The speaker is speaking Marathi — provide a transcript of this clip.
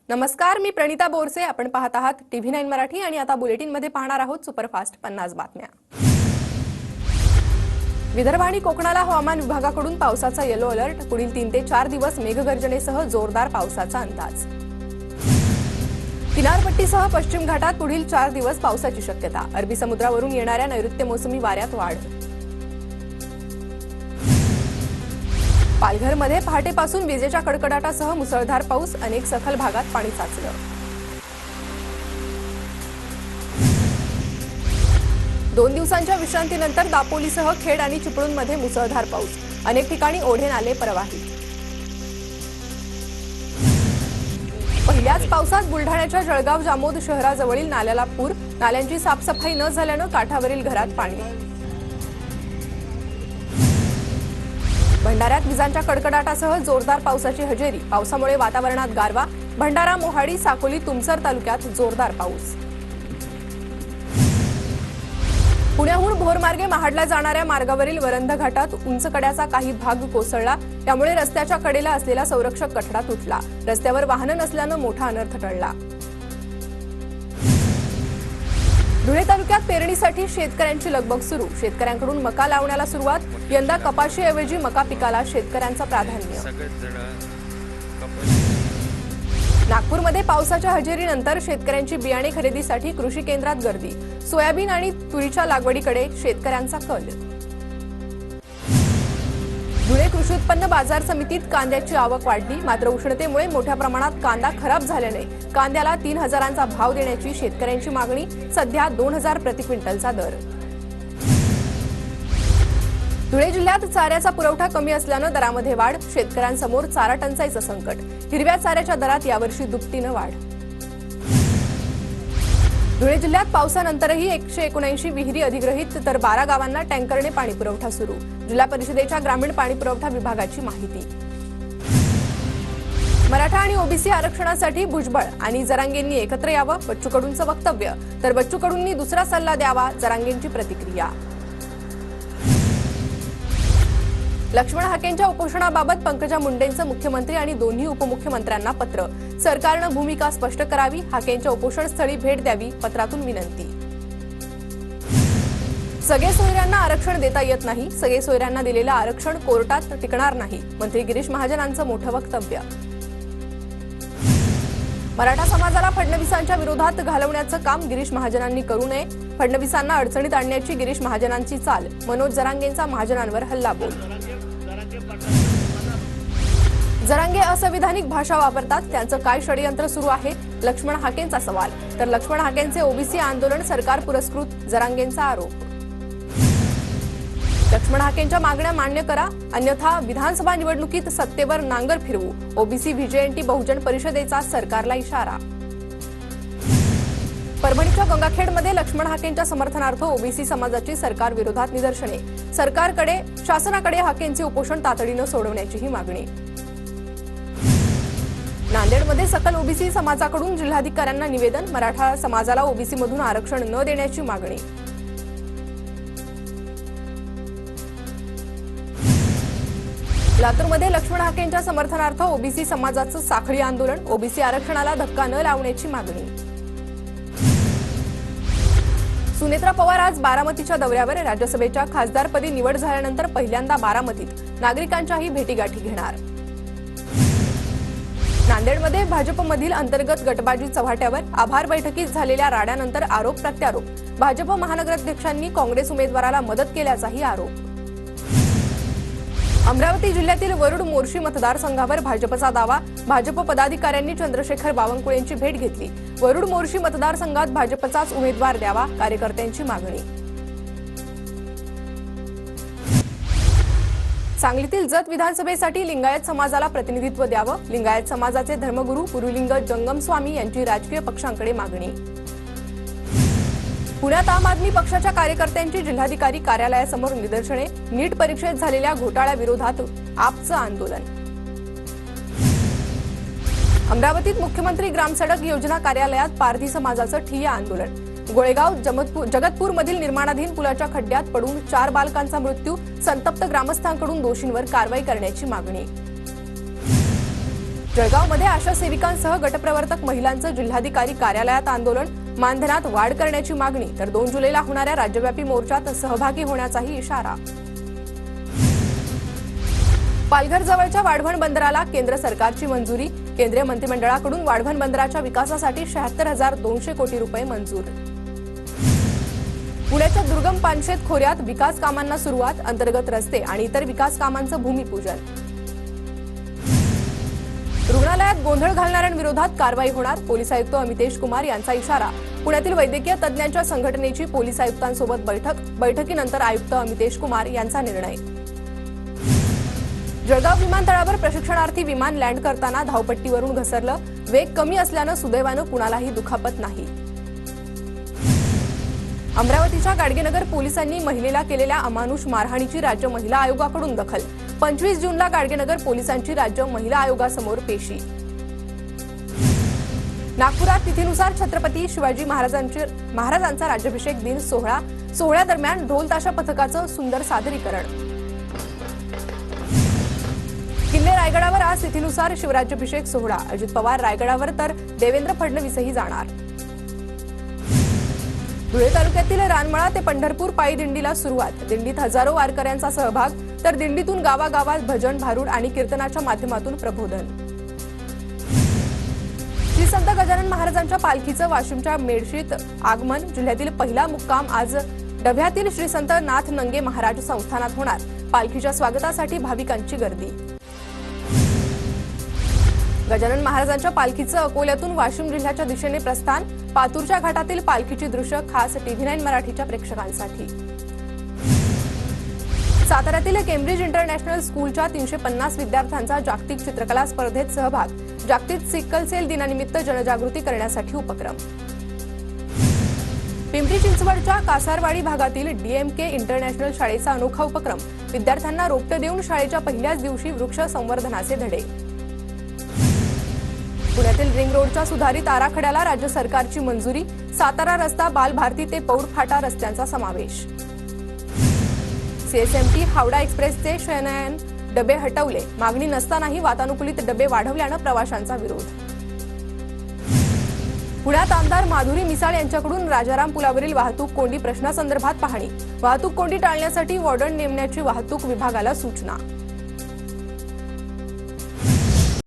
नमस्कार, मी प्रणिता बोरसे. आपण पाहत आहात TV9 मराठी आणि आता बुलेटिनमध्ये पाहणार आहोत सुपरफास्ट 50 बातम्या. विदर्भ आणि कोकणाला हवामान विभागाकडून पावसाचा येलो अलर्ट. पुढील 3 ते 4 दिवस मेघगर्जनेसह जोरदार पावसाचा अंदाज. किनारपट्टीसह पश्चिम घाटात पुढील 4 दिवस पावसाची शक्यता. अरबी समुद्रावरून येणाऱ्या नैऋत्य मोसमी वाऱ्यात वाढ. पालघरमध्ये पहाटेपासून विजेच्या कडकडाटासह मुसळधार पाऊस. अनेक सखल भागात पाणी साचलं. दोन दिवसांच्या विश्रांतीनंतर दापोलीसह खेड आणि चिपळूणमध्ये मुसळधार पाऊस. अनेक ठिकाणी ओढे नाले प्रवाहित. पहिल्याच पावसात बुलढाण्याच्या जळगाव जामोद शहराजवळील नाल्याला पूर. नाल्यांची साफसफाई न झाल्यानं काठावरील घरात पाणी. भंडाऱ्यात विजांच्या कडकडाटासह जोरदार पावसाची हजेरी. पावसामुळे वातावरणात गारवा. भंडारा, मोहाडी, साकोली, तुमसर तालुक्यात जोरदार पाऊस. पुण्याहून भोरमार्गे महाडला जाणाऱ्या मार्गावरील वरंध घाटात उंच कड्याचा काही भाग कोसळला. त्यामुळे रस्त्याच्या कडेला असलेला संरक्षक कठडा तुटला. रस्त्यावर वाहनं नसल्यानं मोठा अनर्थ टळला. धुळे तालुक्यात पेरणीसाठी शेतकऱ्यांची लगबग सुरू. शेतकऱ्यांकडून मका लावण्याला सुरुवात. यंदा कपाशीऐवजी मका पिकाला शेतकऱ्यांचं प्राधान्य. नागपूरमध्ये पावसाच्या हजेरीनंतर शेतकऱ्यांची बियाणे खरेदीसाठी कृषी केंद्रात गर्दी. सोयाबीन आणि तुरीच्या लागवडीकडे शेतकऱ्यांचा कल. धुळे कृषी उत्पन्न बाजार समितीत कांद्याची आवक वाढली. मात्र उष्णतेमुळे मोठ्या प्रमाणात कांदा खराब झाल्याने कांद्याला 3,000चा भाव देण्याची शेतकऱ्यांची मागणी. सध्या 2,000 प्रति क्विंटलचा दर. धुळे जिल्ह्यात चाऱ्याचा पुरवठा कमी असल्यानं दरामध्ये वाढ. शेतकऱ्यांसमोर चारा टंचाईचं संकट. हिरव्या चाऱ्याच्या दरात यावर्षी दुपटीनं वाढ. धुळे जिल्ह्यात पावसानंतरही 179 विहिरी अधिग्रहित तर 12 गावांना टँकरने पाणी पुरवठा सुरू. जिल्हा परिषदेच्या ग्रामीण पाणी पुरवठा विभागाची माहिती. मराठा आणि ओबीसी आरक्षणासाठी भुजबळ आणि जरांगेंनी एकत्र यावं. बच्चू कडूंचं वक्तव्य. तर बच्चू कडूंनी दुसरा सल्ला द्यावा. जरांगेंची प्रतिक्रिया. लक्ष्मण हाकेंच्या उपोषणाबाबत पंकजा मुंडेंचं मुख्यमंत्री आणि दोन्ही उपमुख्यमंत्र्यांना पत्र. सरकारनं भूमिका स्पष्ट करावी. हाकेंच्या उपोषणस्थळी भेट द्यावी. पत्रातून विनंती. सगळे सोयऱ्यांना आरक्षण देता येत नाही. सगळे सोयऱ्यांना दिलेलं आरक्षण कोर्टात टिकणार नाही. मंत्री गिरीश महाजनांचं मोठं वक्तव्य. मराठा समाजाला फडणवीसांच्या विरोधात घालवण्याचं काम गिरीश महाजनांनी करू नये. फडणवीसांना अडचणीत आणण्याची गिरीश महाजनांची चाल. मनोज जरांगेंचा महाजनांवर हल्लाबोल. जरांगे असंविधानिक भाषा वापरतात. त्यांचं काय षडयंत्र सुरू आहे. लक्ष्मण हाकेंचा सवाल. तर लक्ष्मण हाकेंचे ओबीसी आंदोलन सरकार पुरस्कृत. जरांगेंचा आरोप. लक्ष्मण हाकेंच्या मागण्या मान्य करा, अन्यथा विधानसभा निवडणुकीत सत्तेवर नांगर फिरवू. ओबीसी व्हीजेएनटी बहुजन परिषदेचा सरकारला इशारा. परभणीच्या गंगाखेडमध्ये लक्ष्मण हाकेंच्या समर्थनार्थ ओबीसी समाजाची सरकार विरोधात निदर्शने. शासनाकडे हाकेंचे उपोषण तातडीनं सोडवण्याचीही मागणी. नांदेडमध्ये सकल ओबीसी समाजाकडून जिल्हाधिकाऱ्यांना निवेदन. मराठा समाजाला ओबीसी मधून आरक्षण न देण्याची मागणी. लातूरमध्ये लक्ष्मण हाकेंच्या समर्थनार्थ ओबीसी समाजाचं साखळी आंदोलन. ओबीसी आरक्षणाला धक्का न लावण्याची मागणी. सुनेत्रा पवार आज बारामतीच्या दौऱ्यावर. राज्यसभेच्या खासदारपदी निवड झाल्यानंतर पहिल्यांदा बारामतीत नागरिकांच्याही भेटीगाठी घेणार. नांदेडमध्ये भाजपमधील अंतर्गत गटबाजी चव्हाट्यावर. आभार बैठकीत झालेल्या राड्यानंतर आरोप प्रत्यारोप. भाजप महानगराध्यक्षांनी काँग्रेस उमेदवाराला मदत केल्याचाही आरोप. अमरावती जिल्ह्यातील वरुड मोर्शी मतदारसंघावर भाजपचा दावा. भाजप पदाधिकाऱ्यांनी चंद्रशेखर बावनकुळेंची भेट घेतली. वरुड मोर्शी मतदारसंघात भाजपचाच उमेदवार द्यावा. कार्यकर्त्यांची मागणी. सांगलीतील जत विधानसभेसाठी लिंगायत समाजाला प्रतिनिधित्व द्यावं. लिंगायत समाजाचे धर्मगुरू गुरुलिंग जंगम स्वामी यांची राजकीय पक्षांकडे मागणी. पुण्यात आम आदमी पक्षाच्या कार्यकर्त्यांची जिल्हाधिकारी कार्यालयासमोर निदर्शने. नीट परीक्षेत झालेल्या घोटाळ्याविरोधात आपचं आंदोलन. अमरावतीत मुख्यमंत्री ग्रामसडक योजना कार्यालयात पारधी समाजाचं ठिय्या आंदोलन. गोळेगाव जगतपूरमधील निर्माणाधीन पुलाच्या खड्ड्यात पडून 4 बालकांचा मृत्यू. संतप्त ग्रामस्थांकडून दोषींवर कारवाई करण्याची मागणी. जळगावमध्ये आशा सेविकांसह गटप्रवर्तक महिलांचं जिल्हाधिकारी कार्यालयात आंदोलन, मानधनात वाढ करण्याची मागणी, तर 2 जुलैला होणाऱ्या राज्यव्यापी मोर्चात सहभागी होण्याचाही इशारा. पालघर जवळच्या वाढवण बंदराला केंद्र सरकारची मंजुरी, केंद्रीय मंत्रिमंडळाकडून वाढवण बंदराच्या विकासासाठी 76,200 कोटी रुपये मंजूर. पुण्याच्या दुर्गम पानशेत खोऱ्यात विकास कामांना सुरुवात, अंतर्गत रस्ते आणि इतर विकास कामांचं भूमिपूजन. रुग्णालयात गोंधळ घालणाऱ्यांविरोधात कारवाई होणार, पोलीस आयुक्त अमितेश कुमार यांचा इशारा. पुण्यातील वैद्यकीय तज्ज्ञांच्या संघटनेची पोलीस आयुक्तांसोबत बैठकीनंतर आयुक्त अमितेश कुमार यांचा निर्णय. जळगाव विमानतळावर प्रशिक्षणार्थी विमान लँड करताना धावपट्टीवरून घसरलं, वेग कमी असल्यानं सुदैवानं कुणालाही दुखापत नाही. अमरावतीच्या गाडगेनगर पोलिसांनी महिलेला केलेल्या अमानुष मारहाणीची राज्य महिला आयोगाकडून दखल, 25 जूनला गाडगेनगर पोलिसांची राज्य महिला आयोगासमोर पेशी. नागपुरात तिथीनुसार छत्रपती शिवाजी महाराजांचा राज्याभिषेक दिन सोहळ्यादरम्यान ढोल ताशा पथकाचं सुंदर सादरीकरण. किल्ले रायगडावर आज तिथीनुसार शिवराज्याभिषेक सोहळा, अजित पवार रायगडावर तर देवेंद्र फडणवीसही जाणार. धुळे तालुक्यातील रानमळा ते पंढरपूर पायी दिंडीला सुरुवात, दिंडीत हजारो वारकऱ्यांचा सहभाग, तर दिंडीतून गावागावात भजन, भारुड आणि कीर्तनाच्या माध्यमातून प्रबोधन. श्री संत गजानन महाराजांच्या पालखीचं वाशिमच्या मेडशीत आगमन, जिल्ह्यातील पहिला मुक्काम आज डभ्यातील श्री संत नाथ नंगे महाराज संस्थानात होणार, पालखीच्या स्वागतासाठी भाविकांची गर्दी. गजानन महाराजांच्या पालखीचं अकोल्यातून वाशिम जिल्ह्याच्या दिशेने प्रस्थान, पातूरच्या घाटातील पालखीची दृश्य खास TV9 मराठीच्या प्रेक्षकांसाठी. साताऱ्यातील केम्ब्रिज इंटरनॅशनल स्कूलच्या 350 विद्यार्थ्यांचा जागतिक चित्रकला स्पर्धेत सहभाग, जागतिक सिकल सेल दिनानिमित्त जनजागृती करण्यासाठी उपक्रम. पिंपरी चिंचवडच्या कासारवाडी भागातील DMK इंटरनॅशनल शाळेचा अनोखा उपक्रम, विद्यार्थ्यांना रोपटे देऊन शाळेच्या पहिल्याच दिवशी वृक्ष संवर्धनाचे धडे. पुण्यातील रिंग रोडच्या सुधारित आराखड्याला राज्य सरकारची मंजुरी, सातारा रस्ता बालभारती ते पौड फाटा रस्त्यांचा समावेश. CSMT हावडा एक्सप्रेसचे शयनयान डबे हटवले, मागणी नसतानाही वातानुकूलित डबे वाढवल्यानं प्रवाशांचा विरोध. पुण्यात आमदार माधुरी मिसाळ यांच्याकडून राजाराम पुलावरील वाहतूक कोंडी प्रश्नासंदर्भात पाहणी, वाहतूक कोंडी टाळण्यासाठी वॉर्डन नेमण्याची वाहतूक विभागाला सूचना.